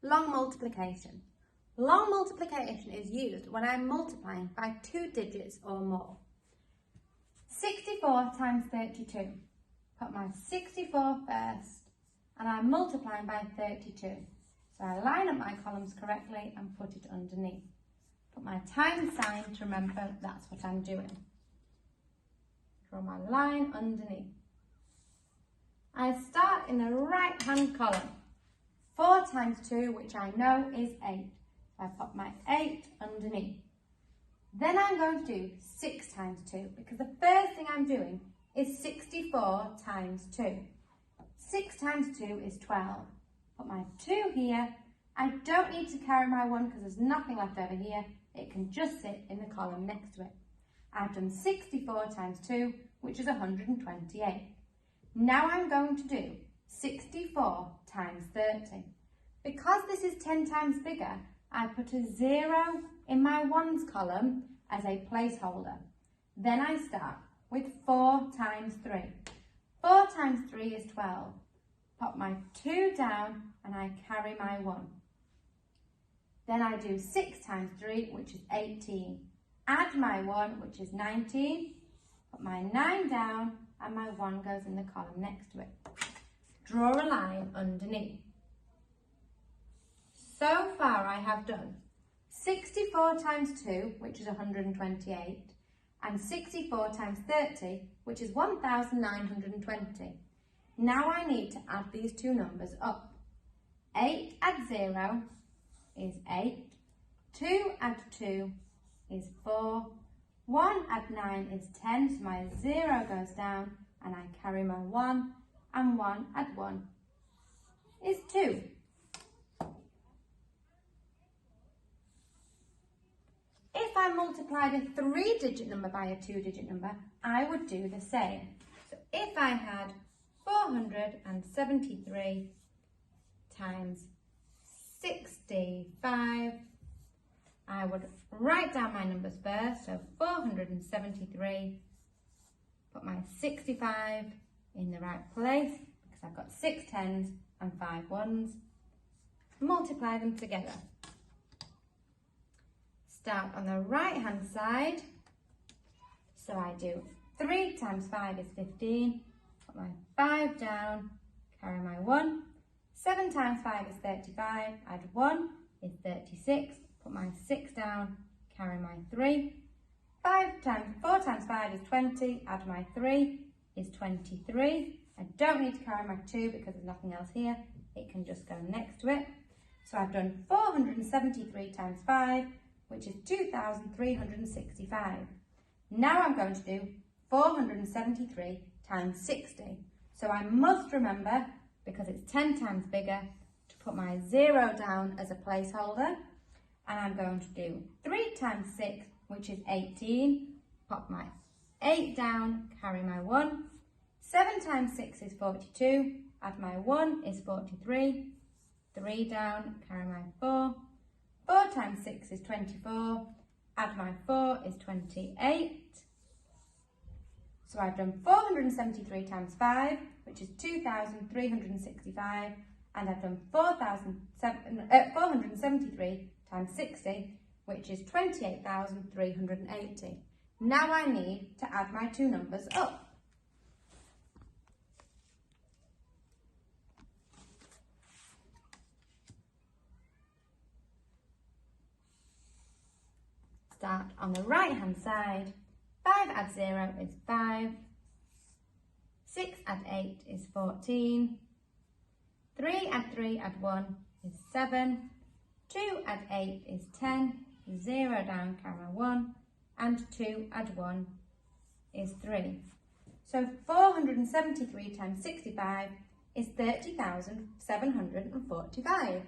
Long multiplication. Long multiplication is used when I'm multiplying by 2 digits or more. 64 times 32. Put my 64 first and I'm multiplying by 32. So I line up my columns correctly and put it underneath. Put my times sign to remember that's what I'm doing. Draw my line underneath. I start in the right hand column. 4 times 2, which I know is 8. So I put my 8 underneath. Then I'm going to do 6 times 2 because the first thing I'm doing is 64 times 2. 6 times 2 is 12. Put my 2 here. I don't need to carry my 1 because there's nothing left over here. It can just sit in the column next to it. I've done 64 times 2, which is 128. Now I'm going to do 64 times 30. Because this is 10 times bigger, I put a 0 in my ones column as a placeholder. Then I start with 4 times 3. 4 times 3 is 12. Pop my 2 down and I carry my 1. Then I do 6 times 3, which is 18. Add my 1, which is 19. Put my 9 down and my 1 goes in the column next to it. Draw a line underneath. So far I have done 64 times 2, which is 128, and 64 times 30, which is 1920. Now I need to add these two numbers up. 8 add 0 is 8, 2 add 2 is 4, 1 add 9 is 10, so my 0 goes down and I carry my 1, and 1 add 1 is 2. If I multiplied a 3-digit number by a 2-digit number, I would do the same. So if I had 473 times 65, I would write down my numbers first. So 473, put my 65 in the right place because I've got 6 10s and 5 1s. Multiply them together. Start on the right hand side. So I do 3 times 5 is 15. Put my 5 down, carry my 1. 7 times 5 is 35. Add 1 is 36. Put my 6 down, carry my 3. 4 times 5 is 20. Add my 3 is 23. I don't need to carry my 2 because there's nothing else here. It can just go next to it. So I've done 473 times 5, which is 2,365. Now I'm going to do 473 times 60. So I must remember, because it's 10 times bigger, to put my 0 down as a placeholder. And I'm going to do 3 times 6, which is 18. Pop my 8 down, carry my 1. 7 times 6 is 42. Add my 1 is 43. 3 down, carry my 4. 4 times 6 is 24, add my 4 is 28. So I've done 473 times 5, which is 2,365, and I've done 473 times 60, which is 28,380. Now I need to add my two numbers up. Start on the right hand side. 5 add 0 is 5. 6 add 8 is 14. 3 add 3 add 1 is 7. 2 add 8 is 10. 0 down, carry my 1. And 2 add 1 is 3. So 473 times 65 is 30,745.